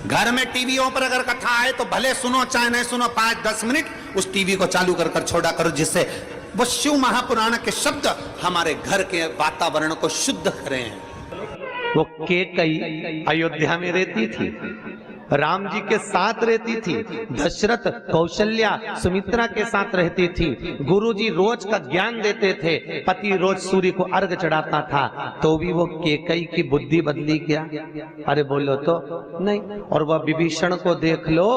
घर में टीवियों पर अगर कथा आए तो भले सुनो चाहे नहीं सुनो, 5-10 मिनट उस टीवी को चालू कर छोड़ा करो, जिससे वो शिव महापुराण के शब्द हमारे घर के वातावरण को शुद्ध करें। वो केकई अयोध्या में रहती थी, राम जी के साथ रहती थी, दशरथ कौशल्या सुमित्रा के साथ रहती थी, गुरुजी रोज का ज्ञान देते थे, पति रोज सूर्य को अर्घ चढ़ाता था, तो भी वो केकई की बुद्धि बदली क्या? अरे बोलो तो नहीं। और वह विभीषण को देख लो,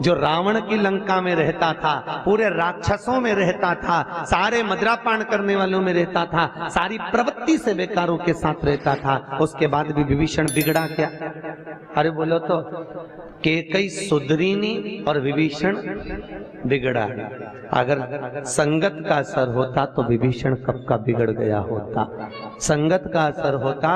जो रावण की लंका में रहता था, पूरे राक्षसों में रहता था, सारे मदिरापान करने वालों में रहता था, सारी प्रवृत्ति से बेकारों के साथ रहता था, उसके बाद भी विभीषण बिगड़ा क्या? अरे बोलो तो केकई सुधरी नहीं और विभीषण बिगड़ा। अगर संगत का असर होता तो विभीषण कब का बिगड़ गया होता, संगत का असर होता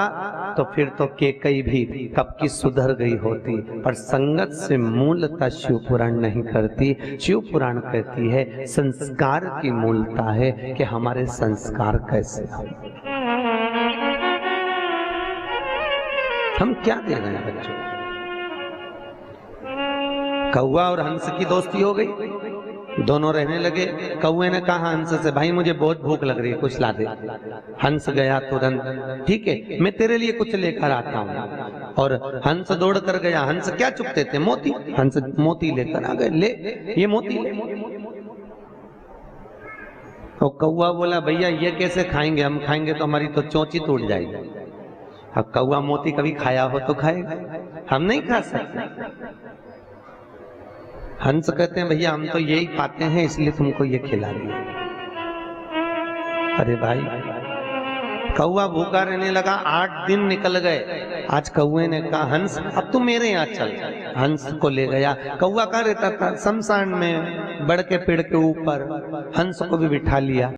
तो फिर तो केकई भी कब की सुधर गई होती। पर संगत से मूलता शिव पुराण नहीं करती, शिव पुराण कहती है संस्कार की मूलता है कि हमारे संस्कार कैसे हम क्या दे रहे हैं बच्चों। कौवा और हंस की दोस्ती हो गई, दोनों रहने लगे। कौवे ने कहा हंस से, भाई मुझे बहुत भूख लग रही है, कुछ ला दे। हंस गया तुरंत, ठीक है मैं तेरे लिए कुछ लेकर आता हूँ। और हंस दौड़ कर गया। हंस क्या चुपते थे? मोती। हंस मोती लेकर आ गए, ले ये मोती ले। और कौवा बोला भैया ये कैसे खाएंगे, हम खाएंगे तो हमारी तो चोंची टूट जाएगी। अब कौवा मोती कभी खाया हो तो खाएगा, हम नहीं खा सकते। हंस कहते हैं भैया हम तो यही पाते हैं इसलिए तुमको ये खिला दिया। अरे भाई, कौवा भूखा रहने लगा, 8 दिन निकल गए। आज कौवे ने कहा हंस अब तू मेरे यहाँ चल। हंस को ले गया। कौवा कहाँ रहता था? शमशान में, बड़ के पेड़ के ऊपर। हंस को भी बिठा लिया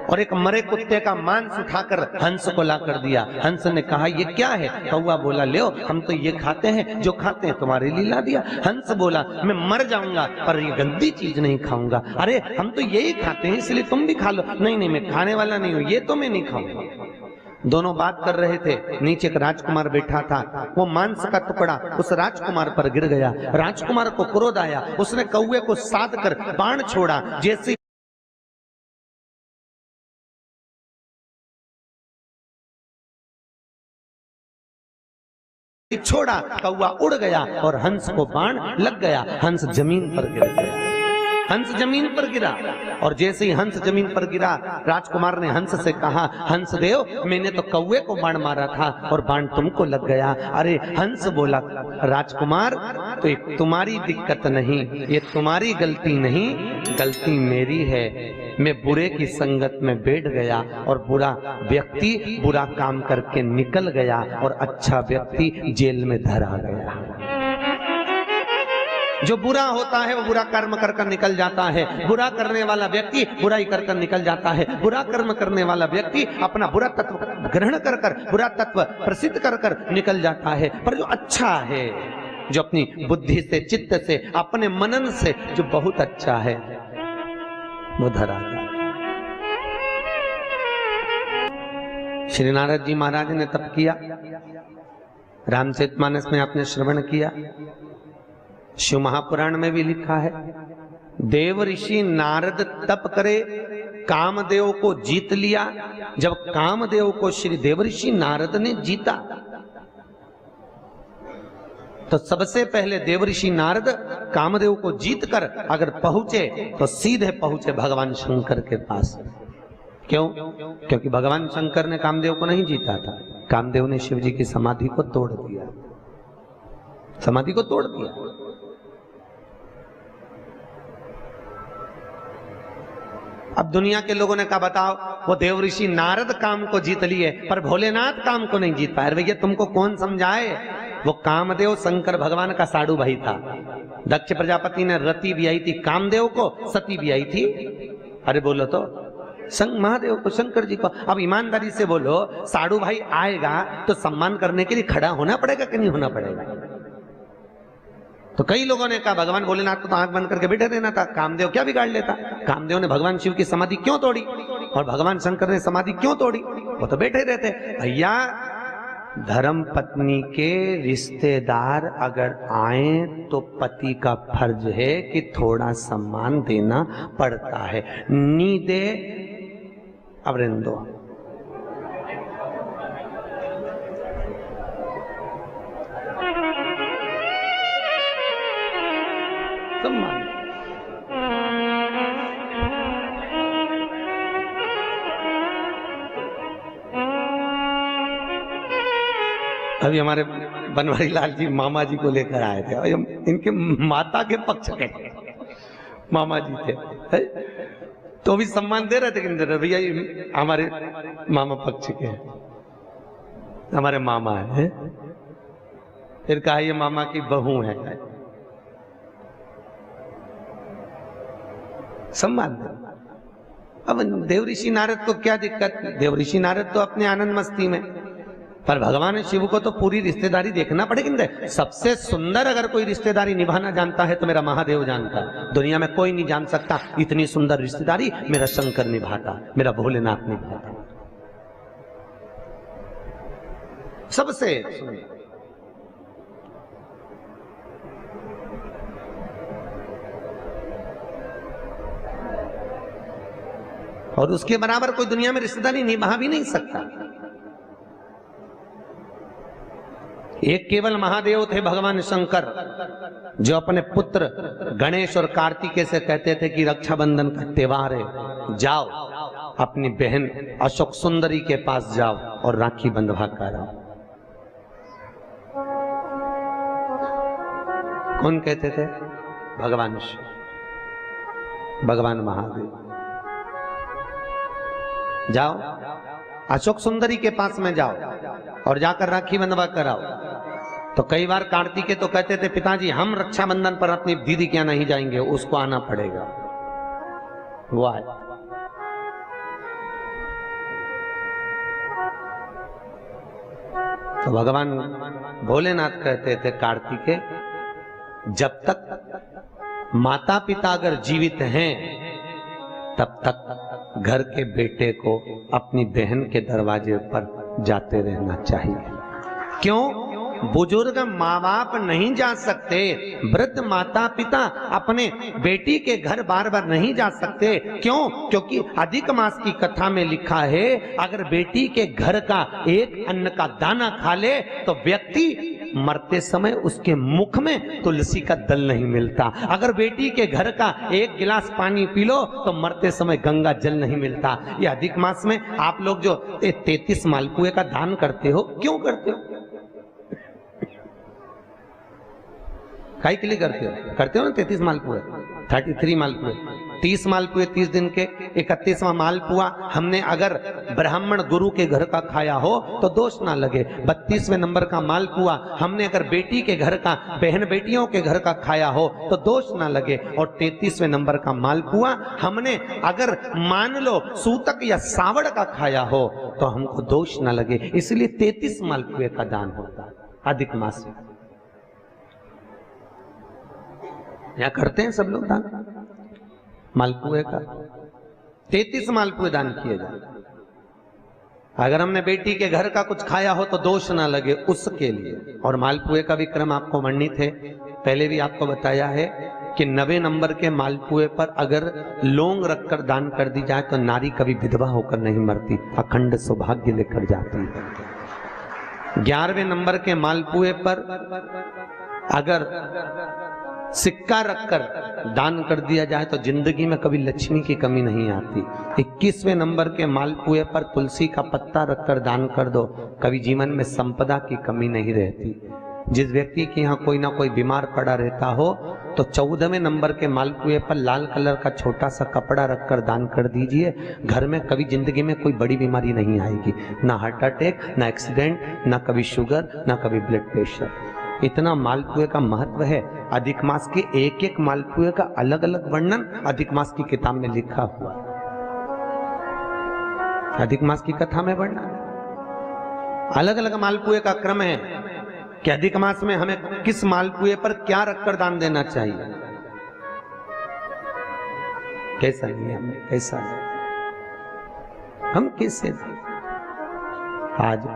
और एक मरे कुत्ते का मांस उठाकर हंस को ला कर दिया। हंस ने कहा ये क्या है? कौवा बोला ले हम तो ये खाते हैं, जो खाते हैं तुम्हारे लिए ला दिया। हंस बोला मैं मर जाऊंगा पर ये गंदी चीज नहीं खाऊंगा। अरे हम तो यही खाते हैं इसलिए तुम भी खा लो। नहीं नहीं मैं खाने वाला नहीं हूं, ये तो मैं नहीं खाऊंगा। दोनों बात कर रहे थे, नीचे एक राजकुमार बैठा था, वो मांस का टुकड़ा उस राजकुमार पर गिर गया। राजकुमार को क्रोध आया, उसने कौवे को साध कर बाण छोड़ा। जैसे छोड़ा, कौवा उड़ गया और हंस को बाण लग गया। हंस जमीन पर गिर गया। हंस जमीन पर गिरा और जैसे ही हंस जमीन पर गिरा, राजकुमार ने हंस से कहा हंस देव मैंने तो कौवे को बाण मारा था और बाण तुमको लग गया। अरे हंस बोला राजकुमार तो ये तुम्हारी दिक्कत नहीं, ये तुम्हारी गलती नहीं, गलती मेरी है। मैं बुरे की संगत में बैठ गया और बुरा व्यक्ति बुरा काम करके निकल गया और अच्छा व्यक्ति जेल में धरा गया। जो बुरा होता है वो बुरा कर्म कर कर निकल जाता है, बुरा करने वाला व्यक्ति बुराई कर कर निकल जाता है। बुरा कर्म करने वाला व्यक्ति अपना बुरा तत्व ग्रहण कर कर, बुरा तत्व प्रसिद्ध कर कर निकल जाता है। पर जो अच्छा है, जो अपनी बुद्धि से, चित्त से, अपने मनन से जो बहुत अच्छा है, वो धरा जाता। श्री नारद जी महाराज ने तप किया, रामचरितमानस में आपने श्रवण किया, शिव महापुराण में भी लिखा है देव ऋषि नारद तप करे, कामदेव को जीत लिया। जब कामदेव को श्री देवऋषि नारद ने जीता तो सबसे पहले देवऋषि नारद कामदेव को जीतकर अगर पहुंचे तो सीधे पहुंचे भगवान शंकर के पास। क्यों? क्योंकि भगवान शंकर ने कामदेव को नहीं जीता था, कामदेव ने शिव जी की समाधि को तोड़ दिया, समाधि को तोड़ दिया। अब दुनिया के लोगों ने कहा बताओ वो देवऋषि नारद काम को जीत लिए पर भोलेनाथ काम को नहीं जीत पाए। भैया तुमको कौन समझाए? वो कामदेव शंकर भगवान का साड़ू भाई था। दक्ष प्रजापति ने रति भी आई थी कामदेव को, सती भी आई थी। अरे बोलो तो महादेव को, शंकर जी को। अब ईमानदारी से बोलो, साड़ू भाई आएगा तो सम्मान करने के लिए खड़ा होना पड़ेगा कि नहीं होना पड़ेगा? तो कई लोगों ने कहा भगवान भोलेनाथ को तो आंख बंद करके बैठे रहना था, कामदेव क्या बिगाड़ लेता? कामदेव ने भगवान शिव की समाधि क्यों तोड़ी और भगवान शंकर ने समाधि क्यों तोड़ी? वो तो बैठे रहते। भैया धर्म पत्नी के रिश्तेदार अगर आए तो पति का फर्ज है कि थोड़ा सम्मान देना पड़ता है। नी दे अवरिंदो। सम्मान। अभी हमारे बनवारी लाल जी मामा जी को लेकर आए थे और इनके माता के पक्ष के मामा जी थे, तो भी सम्मान दे रहे थे कि भैया ये हमारे मामा पक्ष के हैं, हमारे मामा है। फिर कहा ये मामा की बहू है, सम्मान दे। अब देवऋषि नारद को क्या दिक्कत? देवऋषि नारद तो अपने आनंद मस्ती में, पर भगवान शिव को तो पूरी रिश्तेदारी देखना पड़ेगी। सबसे सुंदर अगर कोई रिश्तेदारी निभाना जानता है तो मेरा महादेव जानता है। दुनिया में कोई नहीं जान सकता इतनी सुंदर रिश्तेदारी मेरा शंकर निभाता, मेरा भोलेनाथ निभाता। सबसे और उसके बराबर कोई दुनिया में रिश्तेदारी निभा भी नहीं सकता। एक केवल महादेव थे भगवान शंकर, जो अपने पुत्र गणेश और कार्तिकेय से कहते थे कि रक्षाबंधन का त्योहार है, जाओ अपनी बहन अशोक सुंदरी के पास जाओ और राखी बंधवा कर आओ। कौन कहते थे? भगवान शिव, भगवान महादेव। जाओ अशोक सुंदरी के पास में जाओ और जाकर राखी बंधवा कराओ। तो कई बार कार्तिकेय तो कहते थे पिताजी हम रक्षाबंधन पर अपनी दीदी क्या नहीं जाएंगे, उसको आना पड़ेगा। वो आए। तो भगवान भोलेनाथ कहते थे कार्तिकेय जब तक माता पिता अगर जीवित हैं तब तक घर के बेटे को अपनी बहन के दरवाजे पर जाते रहना चाहिए। क्यों? बुजुर्ग माँ बाप नहीं जा सकते, वृद्ध माता पिता अपने बेटी के घर बार बार नहीं जा सकते। क्यों? क्योंकि अधिक मास की कथा में लिखा है अगर बेटी के घर का एक अन्न का दाना खा ले तो व्यक्ति मरते समय उसके मुख में तुलसी का दल नहीं मिलता। अगर बेटी के घर का एक गिलास पानी पी लो तो मरते समय गंगा जल नहीं मिलता। ये अधिक मास में आप लोग जो 33 मालपुए का दान करते हो, क्यों करते हो? काहे के लिए करते हो? करते हो ना 33 मालपुए, 33 मालपुए, 30 मालपुए 30 दिन के, 31वां मालपुआ हमने अगर ब्राह्मण गुरु के घर का खाया हो तो दोष ना लगे। 32वें नंबर का मालपुआ हमने अगर बेटी के घर का, बहन बेटियों के घर का खाया हो तो दोष ना लगे। और 33वें नंबर का मालपुआ हमने अगर मान लो सूतक या सावड़ का खाया हो तो हमको दोष ना लगे। इसलिए 33 मालपुए का दान होता है अधिक मास में। यहाँ करते हैं सब लोग दान मालपुए का। 33 मालपुए दान किए जाए। अगर हमने बेटी के घर का कुछ खाया हो तो दोष ना लगे, उसके लिए। और मालपुए का भी क्रम आपको वर्णित है, पहले भी आपको बताया है कि 90 नंबर के मालपुए पर अगर लौंग रखकर दान कर दी जाए तो नारी कभी विधवा होकर नहीं मरती, अखंड सौभाग्य लेकर जाती है। 11वें नंबर के मालपुए पर अगर सिक्का रखकर दान कर दिया जाए तो जिंदगी में कभी लक्ष्मी की कमी नहीं आती। 21वें नंबर के मालपुए पर तुलसी का पत्ता रखकर दान कर दो, कभी जीवन में संपदा की कमी नहीं रहती। जिस व्यक्ति के यहाँ कोई ना कोई बीमार पड़ा रहता हो तो 14वें नंबर के मालपुए पर लाल कलर का छोटा सा कपड़ा रखकर दान कर दीजिए। घर में कभी जिंदगी में कोई बड़ी बीमारी नहीं आएगी, ना हार्ट अटैक, ना एक्सीडेंट, ना कभी शुगर, ना कभी ब्लड प्रेशर। इतना मालपुए का महत्व है। अधिक मास के एक एक मालपुए का अलग अलग वर्णन अधिक मास की किताब में लिखा हुआ। अधिक मास की कथा में वर्णन अलग अलग मालपुए का क्रम है कि अधिक मास में हमें किस मालपुए पर क्या रखकर दान देना चाहिए। कैसा नियम है, कैसा हम कैसे आज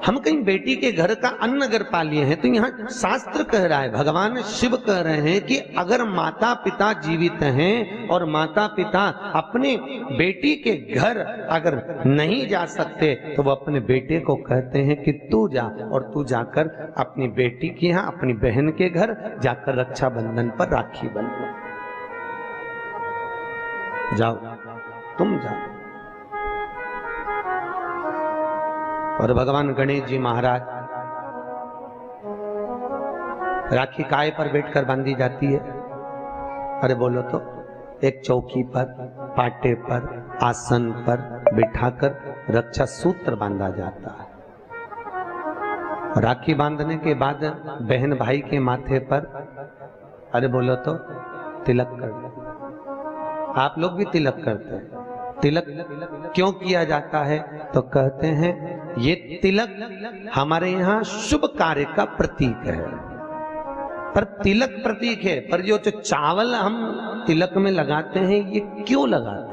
हम कहीं बेटी के घर का अन्न अगर पा लिए हैं तो यहाँ शास्त्र कह रहा है, भगवान शिव कह रहे हैं कि अगर माता पिता जीवित हैं और माता पिता अपने बेटी के घर अगर नहीं जा सकते तो वो अपने बेटे को कहते हैं कि तू जा, और तू जाकर अपनी बेटी के यहाँ अपनी बहन के घर जाकर रक्षाबंधन पर राखी बंधो, जाओ तुम जाओ। और भगवान गणेश जी महाराज राखी काय पर बैठकर बांधी जाती है? अरे बोलो तो, एक चौकी पर, पाटे पर, आसन पर बिठाकर रक्षा सूत्र बांधा जाता है। राखी बांधने के बाद बहन भाई के माथे पर, अरे बोलो तो, तिलक कर दो। आप लोग भी तिलक करते हैं। तिलक क्यों किया जाता है? तो कहते हैं ये तिलक हमारे यहाँ शुभ कार्य का प्रतीक है। पर तिलक प्रतीक है, पर जो चावल हम तिलक में लगाते हैं ये क्यों लगाते हैं?